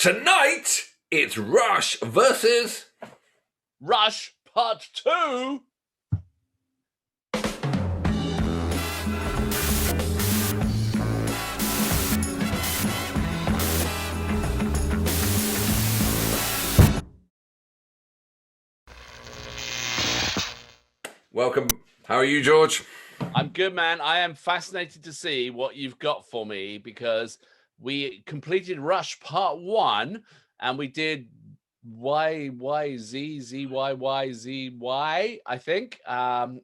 Tonight, it's Rush versus Rush Part 2. Welcome. How are you, George? I'm good, man. I am fascinated to see what you've got for me because we completed Rush Part 1 and we did YYZZYYZY, I think. And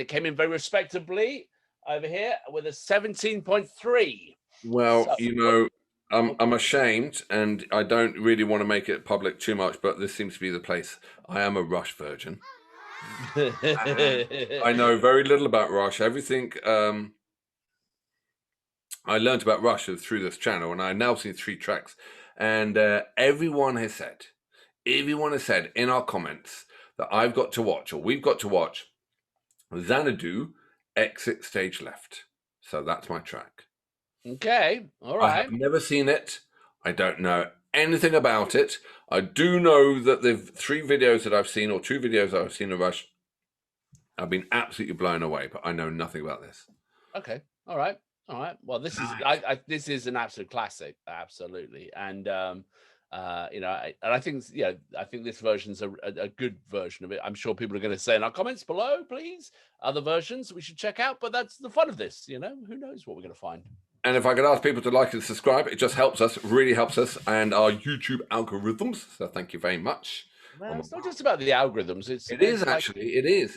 it came in very respectably over here with a 17.3. Well, So- I'm ashamed and I don't really want to make it public too much, but this seems to be the place. I am a Rush virgin. I know very little about Rush. Everything I learned about Rush through this channel, and I've now seen 3 tracks. And everyone has said in our comments that I've got to watch, or we've got to watch, Xanadu, Exit Stage Left. So that's my track. Okay, all I right. have never seen it. I don't know anything about it. I do know that the 3 videos that I've seen, or 2 videos that I've seen of Rush, I've been absolutely blown away, but I know nothing about this. Okay, all right. Well, this is this is an absolute classic, absolutely, and I think I think this version's a good version of it. I'm sure people are going to say in our comments below, please, other versions we should check out. But that's the fun of this, who knows what we're going to find. And if I could ask people to like and subscribe, it just helps us, really helps us, and our YouTube algorithms. So thank you very much. Well, it's not just about the algorithms. It is actually. It is,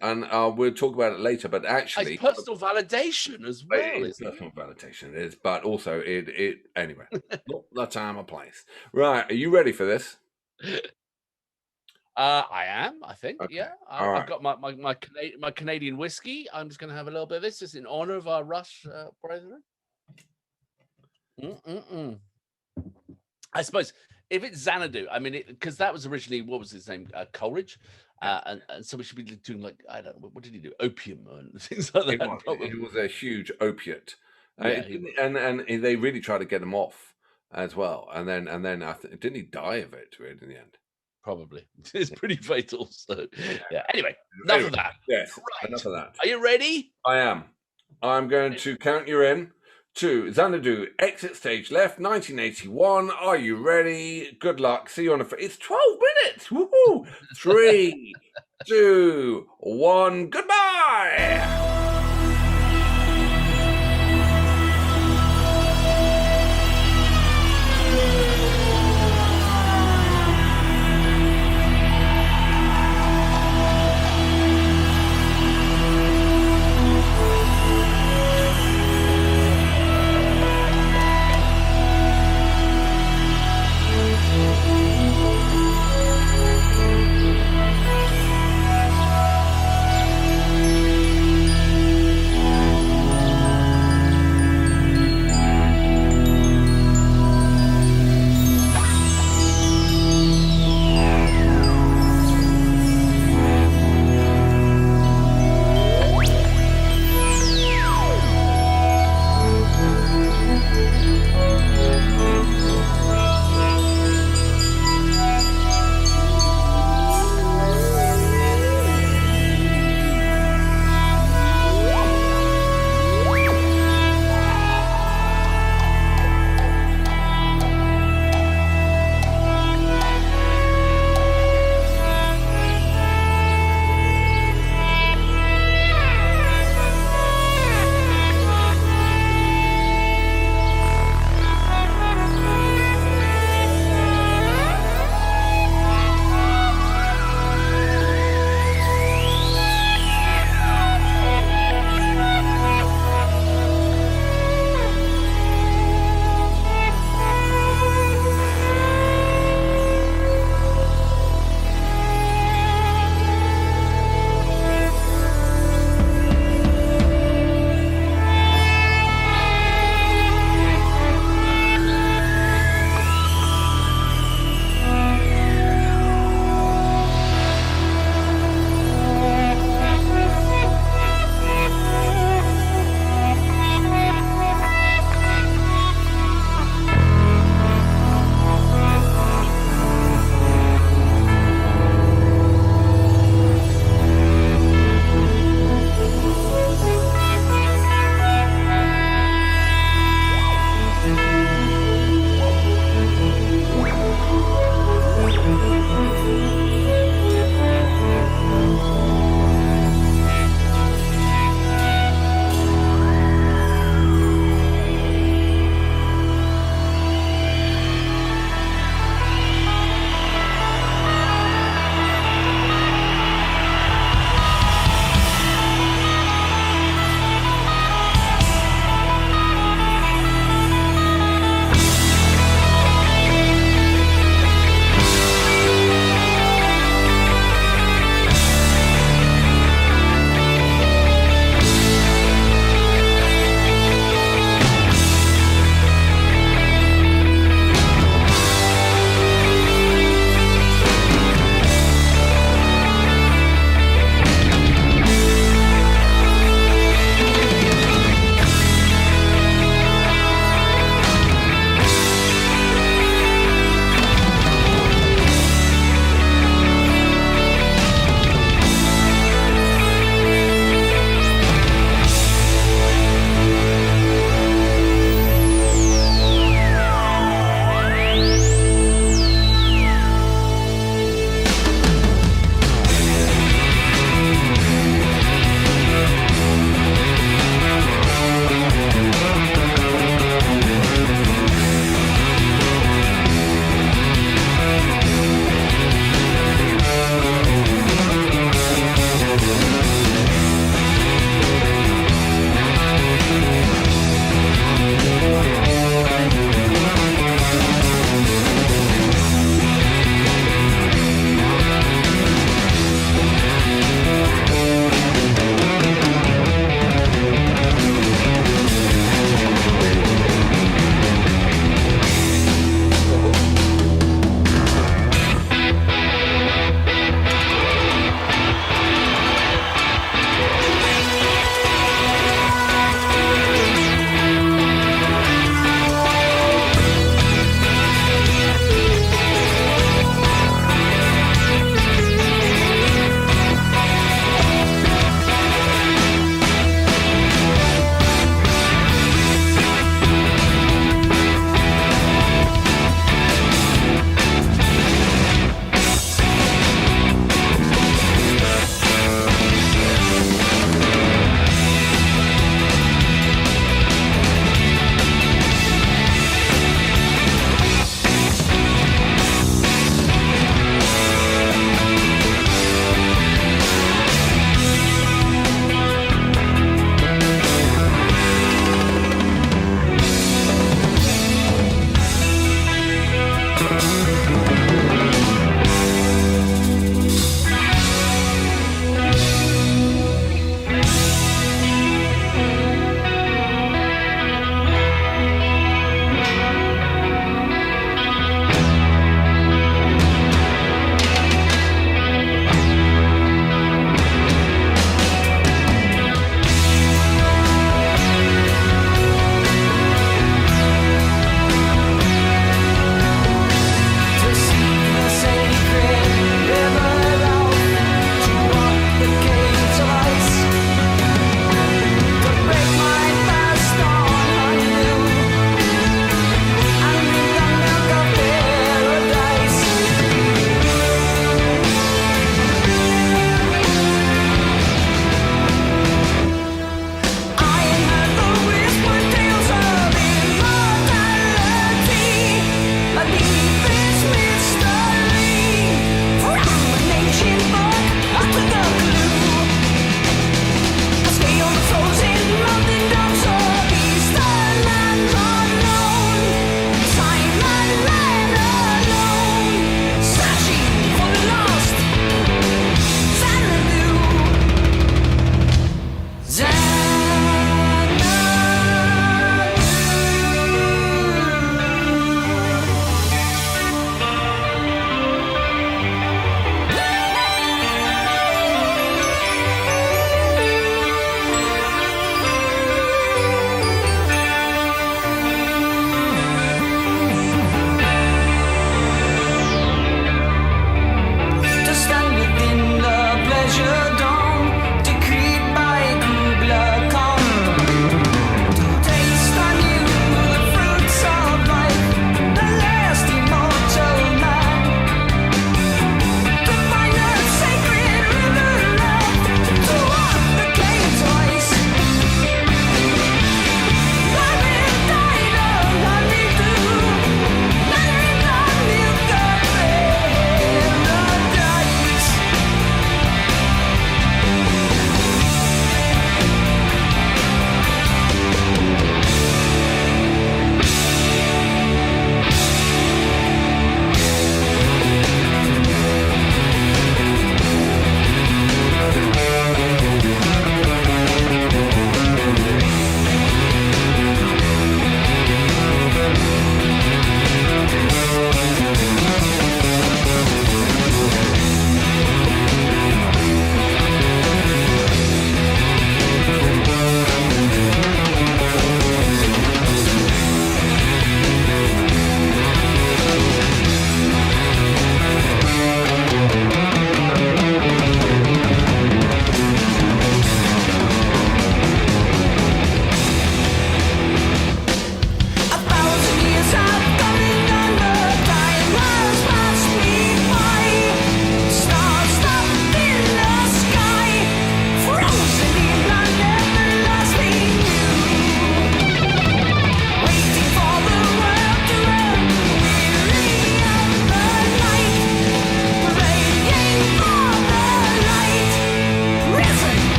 and we'll talk about it later. But actually, it's personal validation as well. It is personal validation. It is, but also it anyway. Not the time or place. Right? Are you ready for this? I am. I think. Okay. Yeah. All I've got my Canadian whiskey. I'm just going to have a little bit of this, just in honor of our Rush brethren. I suppose if it's Xanadu, I mean, because that was originally, what was his name? Coleridge. And so we should be doing, like, I don't know, what did he do? Opium and things like that. It was a huge opiate. Yeah, and they really tried to get him off as well. And then didn't he die of it in the end? Probably. It's pretty fatal. So yeah. Anyway, enough of that. Yes. Right. Enough of that. Are you ready? I am. I'm going to count you in to Xanadu, Exit Stage Left, 1981. Are you ready? Good luck. See you on it's 12 minutes. Woohoo! 3, 2, 1. Goodbye.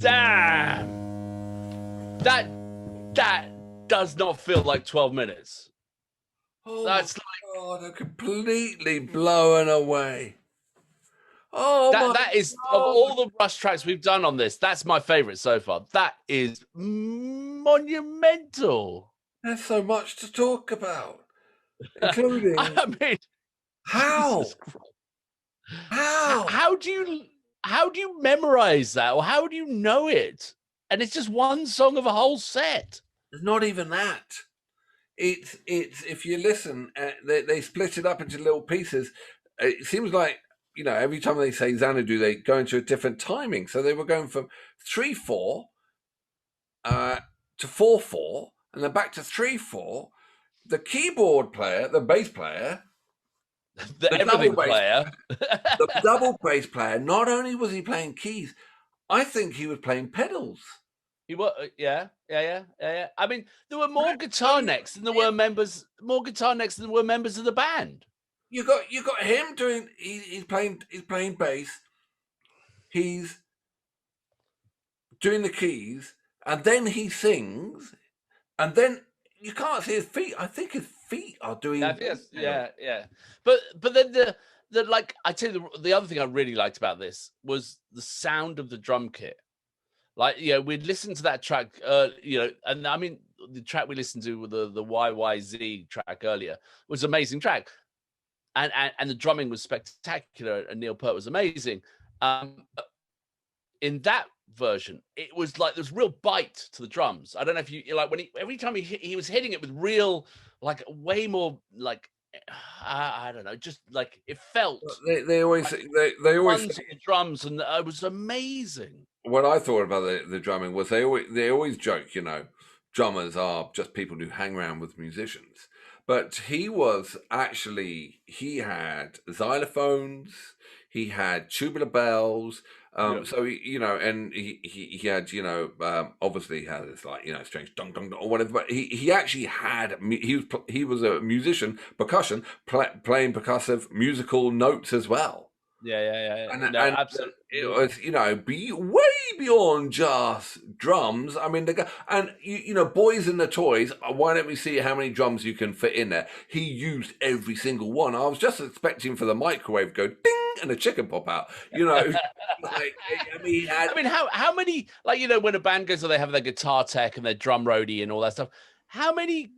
Damn. That does not feel like 12 minutes. Oh That's my God, I'm completely blown away. Oh my that is, of God. all the Rush tracks we've done on this, that's my favorite so far. That is monumental. There's so much to talk about, including I mean, Jesus how? Christ. How? How do you memorize that, or how do you know it? And it's just one song of a whole set. It's not even that. It's if you listen, they split it up into little pieces. It seems like, every time they say Xanadu, they go into a different timing. So they were going from 3/4 to 4/4, and then back to 3/4. The keyboard player, the bass player, The everything player. the double bass player. Not only was he playing keys, I think he was playing pedals. He was, yeah. I mean, there were more guitar necks than there were members. More guitar necks than there were members of the band. You got him doing. He's playing bass. He's doing the keys, and then he sings, and then you can't see his feet. I think his feet are doing. Yeah. But then the like, I tell you, the other thing I really liked about this was the sound of the drum kit. Like, we'd listened to that track, and I mean, the track we listened to with the YYZ track earlier was an amazing track. And the drumming was spectacular, and Neil Peart was amazing. In that version, it was like there's real bite to the drums. I don't know if you like when every time he was hitting it with real, like, way more, like, I don't know, just like it felt. They always like they always runs on the drums, and it was amazing. What I thought about the drumming was they always joke, drummers are just people who hang around with musicians. But he had xylophones, he had tubular bells. So and he had obviously he had this, like, strange dong dong dong or whatever. But he actually had he was a musician, percussion, playing percussive musical notes as well. Yeah. And, No, and absolutely. it was, be way beyond just drums. I mean, Boys and the Toys. Why don't we see how many drums you can fit in there? He used every single one. I was just expecting for the microwave to go ding and a chicken pop out. How many, like, when a band goes, they have their guitar tech and their drum roadie and all that stuff. How many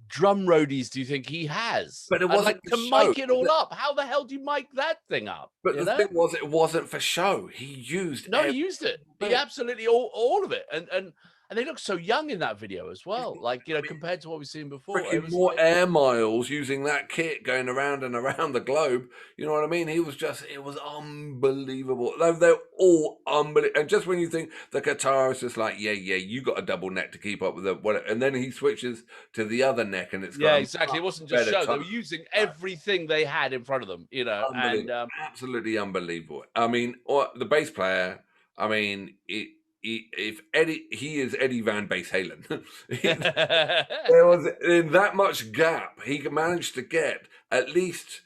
drum roadies do you think he has? But it wasn't to mic it all up. How the hell do you mic that thing up? But the thing was, it wasn't for show. He used he used it. He absolutely all of it, and they look so young in that video as well. Like, compared to what we've seen before, it was more air miles using that kit going around and around the globe. You know what I mean? It was unbelievable. They're all unbelievable. And just when you think the guitarist is like, yeah, you got a double neck to keep up with it, and then he switches to the other neck, and it's exactly. It wasn't just show. They were using everything they had in front of them. And absolutely unbelievable. I mean, the bass player. I mean, he is Eddie Van Bass Halen. There was, in that much gap, he managed to get at least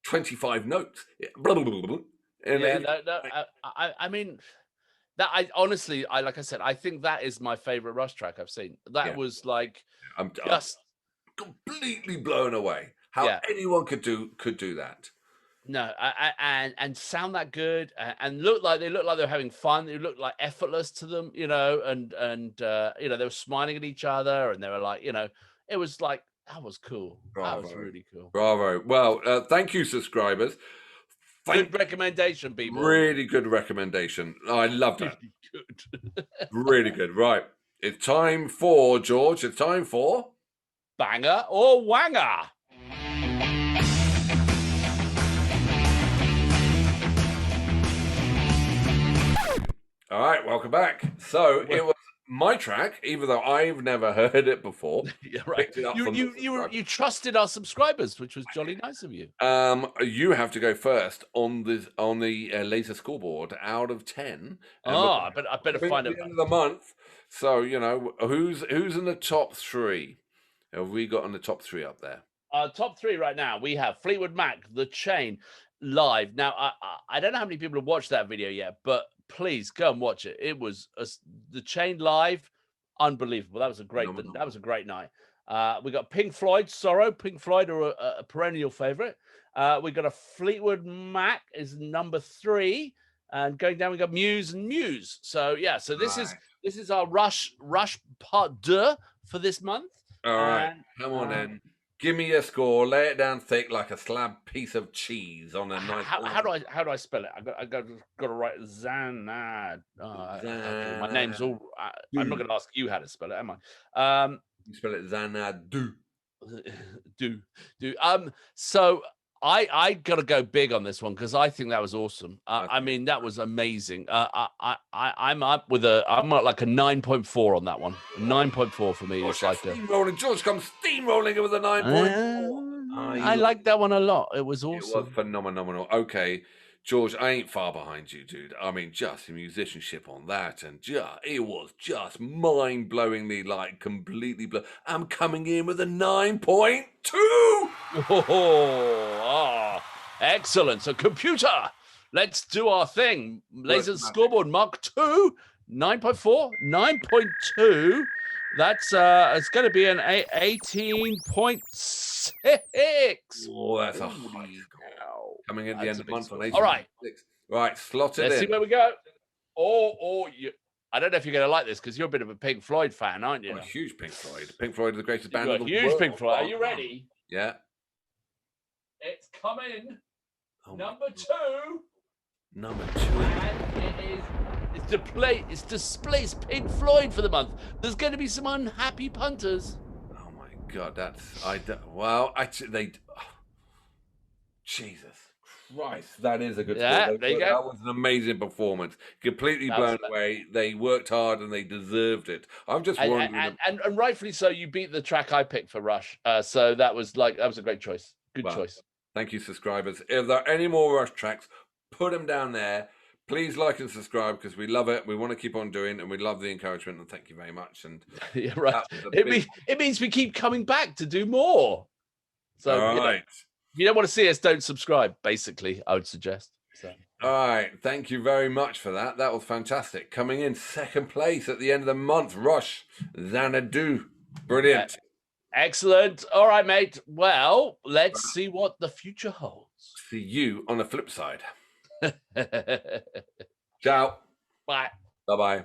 25 notes. I mean, that I honestly, like I said, I think that is my favorite Rush track I've seen. That was like, I'm completely blown away how anyone could do that. No, and sound that good, and they look like they were having fun. They looked like effortless to them, and they were smiling at each other, and they were like, it was like, that was cool. Bravo. That was really cool. Bravo. Well, thank you, subscribers. Good recommendation, people. Really good recommendation. I love that. Really good. Really good. Right. It's time for, George, Banger or Wanger. All right, welcome back. So it was my track, even though I've never heard it before. Yeah, right. You trusted our subscribers, which was jolly nice of you. You have to go first on the laser scoreboard out of 10. I better find at the end of the month. So who's in the top 3? Have we got on the top 3 up there? Top 3 right now. We have Fleetwood Mac, The Chain, live. Now I don't know how many people have watched that video yet, but please go and watch it. It was the Chain live, unbelievable. That was a great night. We got Pink Floyd, Sorrow. Pink Floyd are a perennial favorite. We got a Fleetwood Mac is number 3, and going down we got Muse and Muse. So yeah, so this is our Rush part 2 for this month. All right, come on in. Give me a score. Lay it down thick like a slab piece of cheese on a nice. How do I spell it? I got to write Xanadu. My name's all. I'm not going to ask you how to spell it, am I? You spell it Xanadu. So I got to go big on this one because I think that was awesome. I mean, that was amazing. I'm up like a 9.4 on that one. 9.4 for me. It's like steamrolling. George comes steamrolling with a 9.4. I like that one a lot. It was awesome. It was phenomenal. Okay, George, I ain't far behind you, dude. I mean, just the musicianship on that, and it was just mind-blowingly, like, completely I'm coming in with a 9.2. Excellent. So, computer, let's do our thing. Laser scoreboard Mark 2, 9.4, 9.2. That's it's going to be an 18.6. Oh, that's a high score. Coming in the end of the month on 18.6. All right. Right, slot it in. Let's see where we go. I don't know if you're going to like this because you're a bit of a Pink Floyd fan, aren't you? I'm a huge Pink Floyd. Pink Floyd are the greatest band in the world. Huge Pink Floyd. Are you ready? Yeah. It's coming. Number 2. Number 2. And it's displaced Pink Floyd for the month. There's going to be some unhappy punters. Oh my God, Jesus Christ, that is a good score. There you go. That was an amazing performance. Completely blown away. They worked hard and they deserved it. I'm just wondering. And rightfully so, you beat the track I picked for Rush. So that was a great choice. Good choice. Thank you, subscribers. If there are any more Rush tracks, put them down there. Please like and subscribe because we love it. We want to keep on doing, and we love the encouragement. And thank you very much. And yeah, right. It means we keep coming back to do more. So all right. If you don't want to see us, don't subscribe. Basically, I would suggest. So. All right. Thank you very much for that. That was fantastic. Coming in second place at the end of the month, Rush, Xanadu. Brilliant. Excellent. All right, mate. Well, let's see what the future holds. See you on the flip side. Ciao. Bye. Bye-bye.